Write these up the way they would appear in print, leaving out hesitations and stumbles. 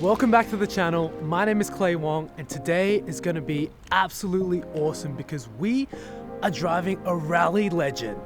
Welcome back to the channel. My name is Wong, and today is going to be absolutely awesome because we are driving a rally legend.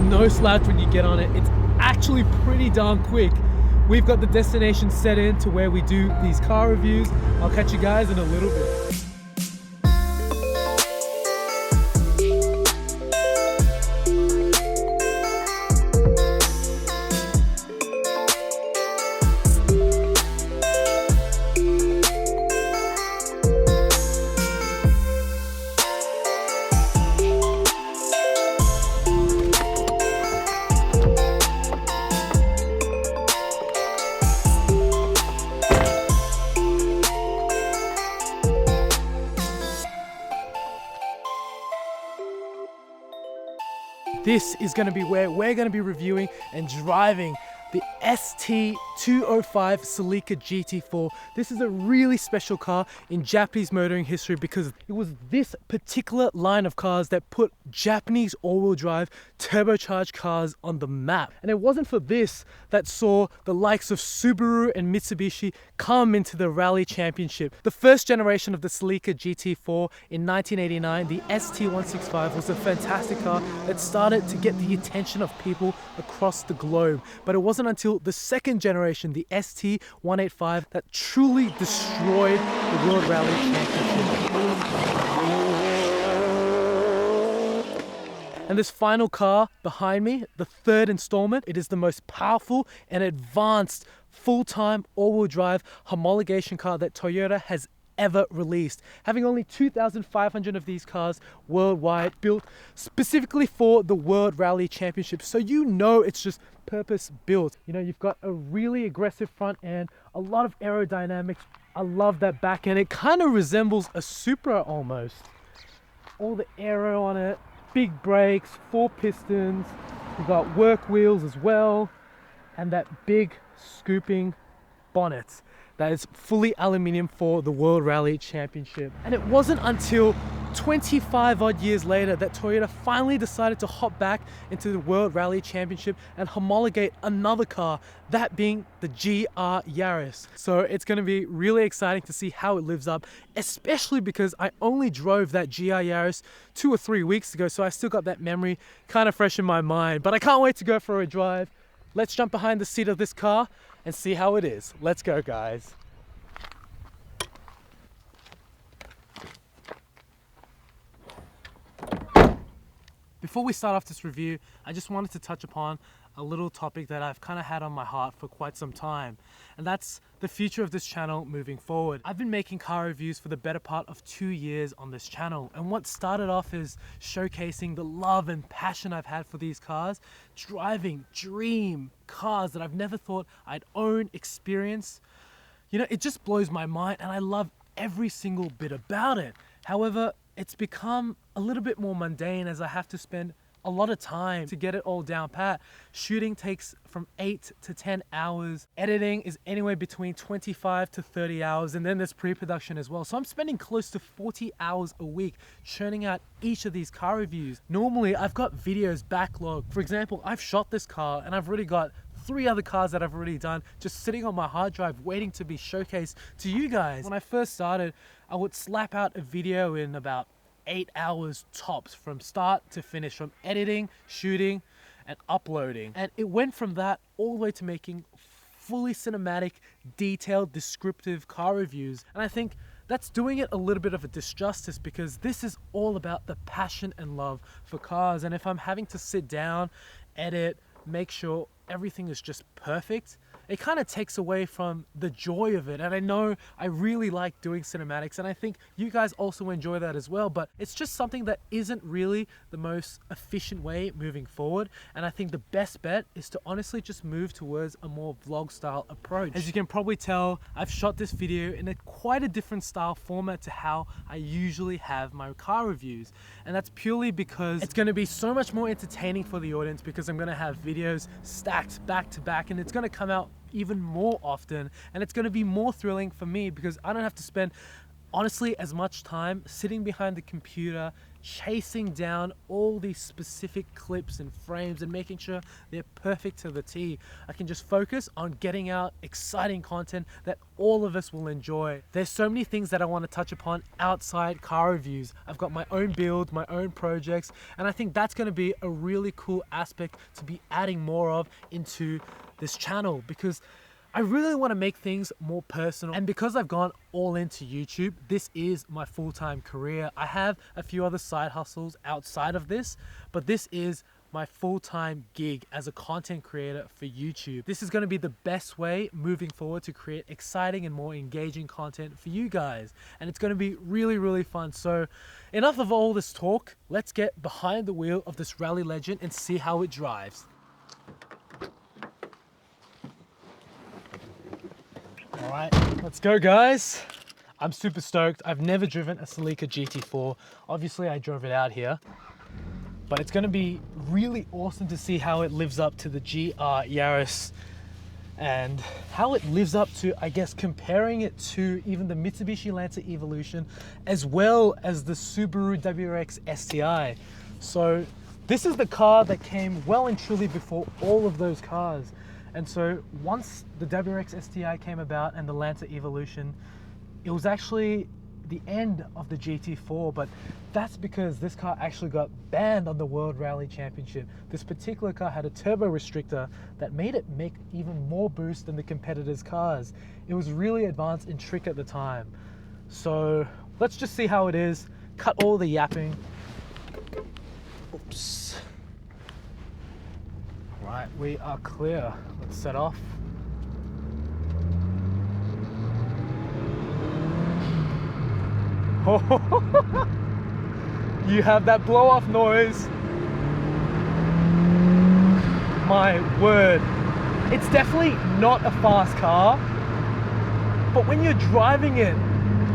No slouch when you get on it. It's actually pretty darn quick. We've got the destination set in to where we do these car reviews. I'll catch you guys in a little bit. This is going to be where we're going to be reviewing and driving the ST205 Celica GT-4. This is a really special car in Japanese motoring history because it was this particular line of cars that put Japanese all-wheel drive turbocharged cars on the map. And it wasn't for this that saw the likes of Subaru and Mitsubishi come into the rally championship. The first generation of the Celica GT-4 in 1989, the ST205, was a fantastic car that started to get the attention of people across the globe. But it wasn't until the second generation, the ST205, that truly destroyed the World Rally Championship. And this final car behind me, the third installment, it is the most powerful and advanced full-time all-wheel drive homologation car that Toyota has ever released, having only 2,500 of these cars worldwide, built specifically for the World Rally Championship. So you know it's just purpose built. You know, you've got a really aggressive front end, a lot of aerodynamics. I love that back end. It kind of resembles a Supra almost. All the aero on it, big brakes, 4 pistons. We've got work wheels as well, and that big scooping bonnet that is fully aluminium for the World Rally Championship. And it wasn't until 25 odd years later that Toyota finally decided to hop back into the World Rally Championship and homologate another car, that being the GR Yaris. So it's going to be really exciting to see how it lives up, especially because I only drove that GR Yaris 2 or 3 weeks ago, so I still got that memory kind of fresh in my mind. But I can't wait to go for a drive. Let's jump behind the seat of this car and see how it is. Let's go, guys. Before we start off this review, I just wanted to touch upon a little topic that I've kind of had on my heart for quite some time, and that's the future of this channel moving forward. I've been making car reviews for the better part of 2 years on this channel, and what started off as showcasing the love and passion I've had for these cars, driving dream cars that I've never thought I'd own, experience, you know, it just blows my mind, and I love every single bit about it. However, it's become a little bit more mundane as I have to spend a lot of time to get it all down pat. Shooting takes from 8 to 10 hours. Editing is anywhere between 25 to 30 hours, and then there's pre-production as well. So I'm spending close to 40 hours a week churning out each of these car reviews. Normally, I've got videos backlogged. For example, I've shot this car and I've already got 3 other cars that I've already done just sitting on my hard drive waiting to be showcased to you guys. When I first started, I would slap out a video in about 8 hours tops from start to finish, from editing, shooting, and uploading. And it went from that all the way to making fully cinematic, detailed, descriptive car reviews. And I think that's doing it a little bit of a disjustice because this is all about the passion and love for cars. And if I'm having to sit down, edit, make sure everything is just perfect, it kind of takes away from the joy of it. And I know I really like doing cinematics, and I think you guys also enjoy that as well, but it's just something that isn't really the most efficient way moving forward. And I think the best bet is to honestly just move towards a more vlog style approach. As you can probably tell, I've shot this video in quite a different style format to how I usually have my car reviews, and that's purely because it's going to be so much more entertaining for the audience, because I'm going to have videos stacked back to back, and it's going to come out even more often, and it's going to be more thrilling for me because I don't have to spend honestly as much time sitting behind the computer chasing down all these specific clips and frames and making sure they're perfect to the T. I can just focus on getting out exciting content that all of us will enjoy. There's so many things that I want to touch upon outside car reviews. I've got my own build, my own projects, and I think that's going to be a really cool aspect to be adding more of into this channel, because I really want to make things more personal. And because I've gone all into YouTube, this is my full-time career. I have a few other side hustles outside of this, but this is my full-time gig as a content creator for YouTube. This is going to be the best way moving forward to create exciting and more engaging content for you guys. And it's going to be really, really fun. So enough of all this talk. Let's get behind the wheel of this rally legend and see how it drives. All right, let's go, guys. I'm super stoked. I've never driven a Celica GT-4. Obviously, I drove it out here, but it's gonna be really awesome to see how it lives up to the GR Yaris and how it lives up to, I guess, comparing it to even the Mitsubishi Lancer Evolution, as well as the Subaru WRX STI. So this is the car that came well and truly before all of those cars. And so once the WRX STI came about and the Lancer Evolution, it was actually the end of the GT4, but that's because this car actually got banned on the World Rally Championship. This particular car had a turbo restrictor that made it make even more boost than the competitors' cars. It was really advanced and trick at the time. So let's just see how it is, cut all the yapping. Oops. Right, we are clear. Let's set off. You have that blow off noise. My word. It's definitely not a fast car, but when you're driving it,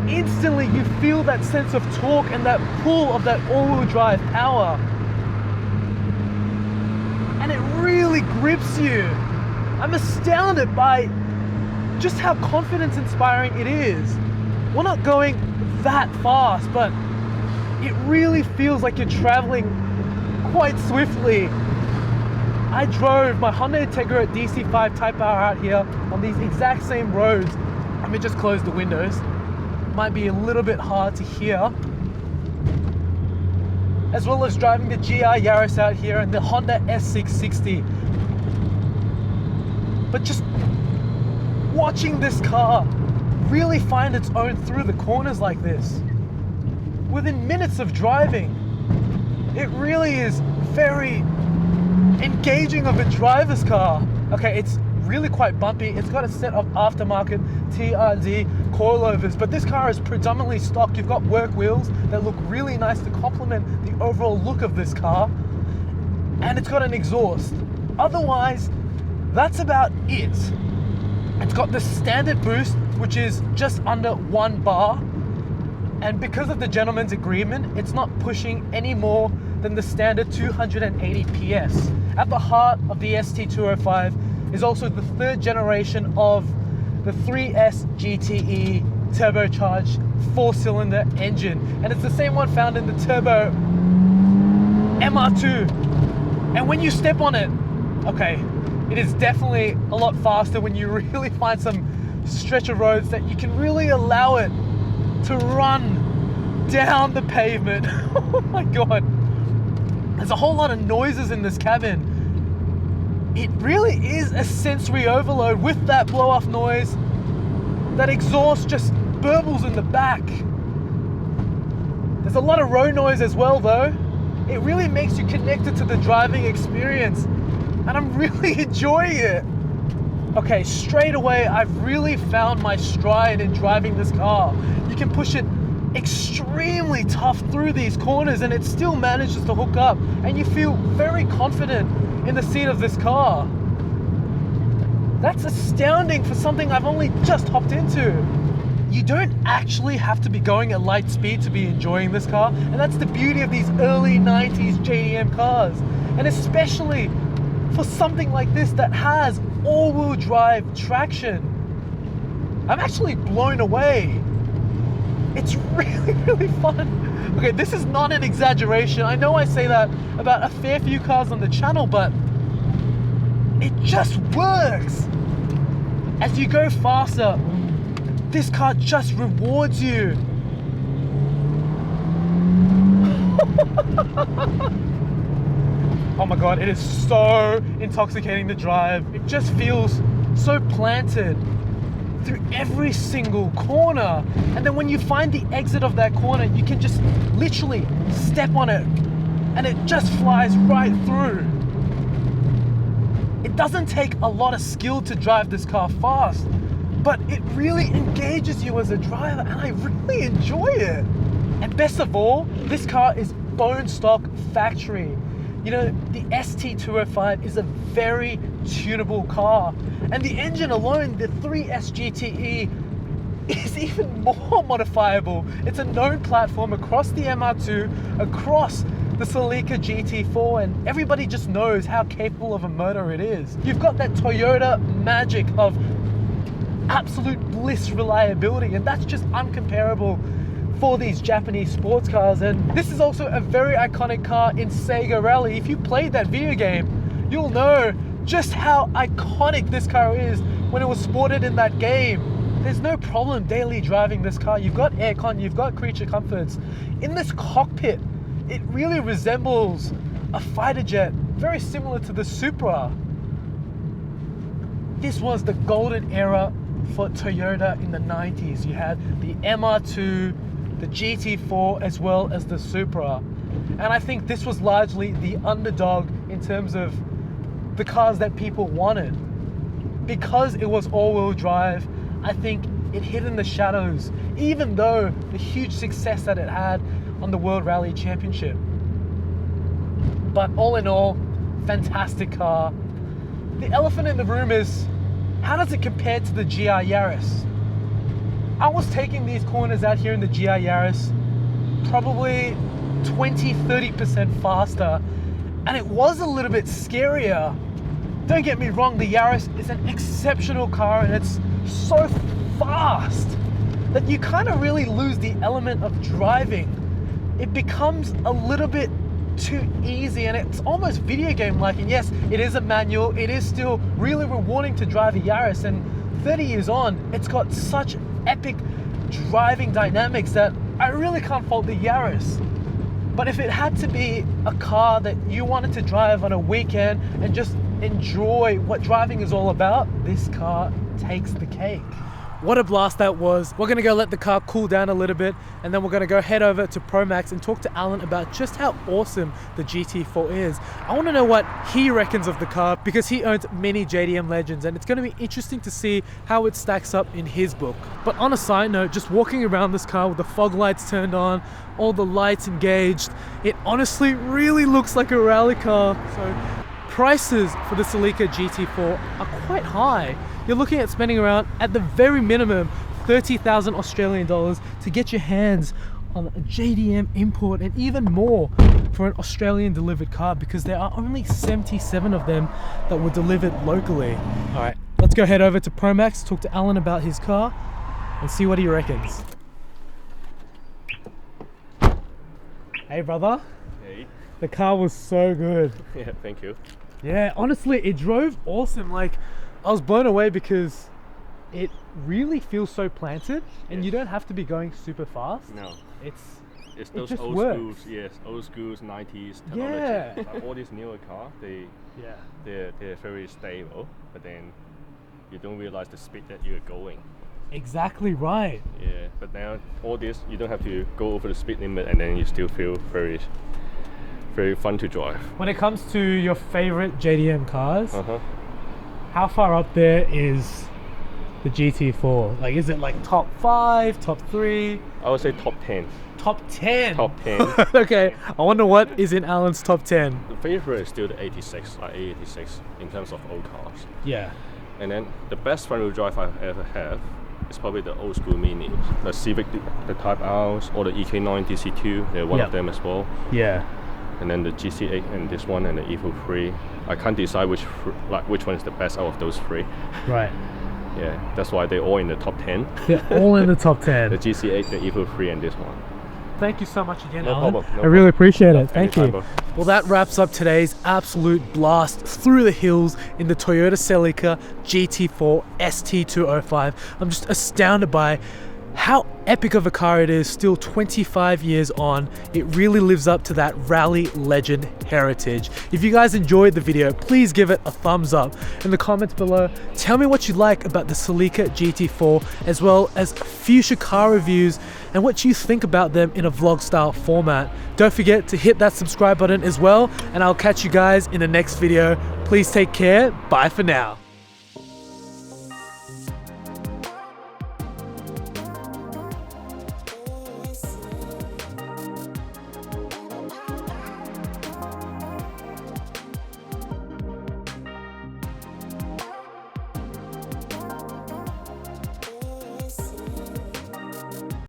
instantly you feel that sense of torque and that pull of that all-wheel drive power. And it really grips you. I'm astounded by just how confidence inspiring it is. We're not going that fast, but it really feels like you're traveling quite swiftly. I drove my Honda Integra DC5 Type R out here on these exact same roads. Let me just close the windows. Might be a little bit hard to hear. As well as driving the GR Yaris out here and the Honda S660. But just watching this car really find its own through the corners like this, within minutes of driving, it really is very engaging of a driver's car. Okay, it's really quite bumpy. It's got a set of aftermarket TRD coilovers, but this car is predominantly stock. You've got work wheels that look really nice to complement the overall look of this car, and it's got an exhaust. Otherwise, that's about it. It's got the standard boost, which is just under 1 bar, and because of the gentleman's agreement, it's not pushing any more than the standard 280 PS. At the heart of the ST205 is also the 3rd generation of the 3S GTE turbocharged 4-cylinder engine, and it's the same one found in the turbo MR2. And when you step on it, okay, it is definitely a lot faster when you really find some stretch of roads that you can really allow it to run down the pavement. Oh my god, there's a whole lot of noises in this cabin. It really is a sensory overload with that blow-off noise. That exhaust just burbles in the back. There's a lot of road noise as well though. It really makes you connected to the driving experience, and I'm really enjoying it. Okay, straight away, I've really found my stride in driving this car. You can push it extremely tough through these corners and it still manages to hook up, and you feel very confident in the seat of this car. That's astounding for something I've only just hopped into. You don't actually have to be going at light speed to be enjoying this car, and that's the beauty of these early 90s JDM cars, and especially for something like this that has all-wheel drive traction. I'm actually blown away. It's really, really fun. Okay, this is not an exaggeration. I know I say that about a fair few cars on the channel, but it just works. As you go faster, this car just rewards you. Oh my God, it is so intoxicating to drive. It just feels so planted through every single corner. And then when you find the exit of that corner, you can just literally step on it and it just flies right through. It doesn't take a lot of skill to drive this car fast, but it really engages you as a driver, and I really enjoy it. And best of all, this car is bone stock factory. You know, the ST205 is a very tunable car, and the engine alone, the 3S GTE, is even more modifiable. It's a known platform across the MR2, across the Celica GT-4, and everybody just knows how capable of a motor it is. You've got that Toyota magic of absolute bliss reliability, and that's just uncomparable for these Japanese sports cars. And this is also a very iconic car in Sega Rally. If you played that video game, you'll know just how iconic this car is when it was sported in that game. There's no problem daily driving this car. You've got aircon, you've got creature comforts. In this cockpit, it really resembles a fighter jet, very similar to the Supra. This was the golden era for Toyota in the 90s. You had the MR2, the GT4, as well as the Supra. And I think this was largely the underdog in terms of the cars that people wanted. Because it was all-wheel drive, I think it hid in the shadows, even though the huge success that it had on the World Rally Championship. But all in all, fantastic car. The elephant in the room is, how does it compare to the GR Yaris? I was taking these corners out here in the GR Yaris probably 20-30% faster, and it was a little bit scarier. Don't get me wrong, the Yaris is an exceptional car and it's so fast that you kind of really lose the element of driving. It becomes a little bit too easy and it's almost video game like. And yes, it is a manual, it is still really rewarding to drive a Yaris, and 30 years on, it's got such epic driving dynamics that I really can't fault the Yaris. But if it had to be a car that you wanted to drive on a weekend and just enjoy what driving is all about, this car takes the cake. What a blast that was. We're gonna go let the car cool down a little bit, and then we're gonna go head over to Promax and talk to Alan about just how awesome the GT4 is. I wanna know what he reckons of the car because he owns many JDM Legends, and it's gonna be interesting to see how it stacks up in his book. But on a side note, just walking around this car with the fog lights turned on, all the lights engaged, it honestly really looks like a rally car. So prices for the Celica GT4 are quite high. You're looking at spending around, at the very minimum, 30,000 Australian dollars to get your hands on a JDM import, and even more for an Australian delivered car, because there are only 77 of them that were delivered locally. All right, let's go head over to Promax, talk to Alan about his car and see what he reckons. Hey brother. Hey. The car was so good. Yeah, thank you. Yeah, honestly, it drove awesome. Like, I was blown away because it really feels so planted, and Yes. you don't have to be going super fast. No, It's those just old works. schools, yes, old schools 90s technology. Yeah. Like all these newer cars, yeah. they're very stable, but then you don't realize the speed that you're going. Exactly right. Yeah, but now all this you don't have to go over the speed limit, and then you still feel very fun to drive. When it comes to your favorite JDM cars, how far up there is the GT4? Like, is it like top 5, top 3? I would say top 10. Top 10? Top 10. Okay, I wonder what is in Alan's top 10. The favorite is still the 86, like A86 in terms of old cars. Yeah. And then the best front wheel drive I've ever had is probably the old school Mini. The Civic, the Type R's, or the EK9 DC2, they're one of them as well. Yeah. And then the GC8 and this one and the Evo 3. I can't decide which one is the best out of those three. Right. Yeah, that's why they're all in the top 10. They're all in the top 10. The GC8, the Evo 3 and this one. Thank you so much again, No Alan. problem. No I really appreciate it. Thank you. Anytime, bro. Well, that wraps up today's absolute blast through the hills in the Toyota Celica GT4 ST205. I'm just astounded by how epic of a car it is, still 25 years on. It really lives up to that rally legend heritage. If you guys enjoyed the video, please give it a thumbs up. In the comments below, tell me what you like about the Celica GT4, as well as future car reviews and what you think about them in a vlog style format. Don't forget to hit that subscribe button as well, and I'll catch you guys in the next video. Please take care. Bye for now.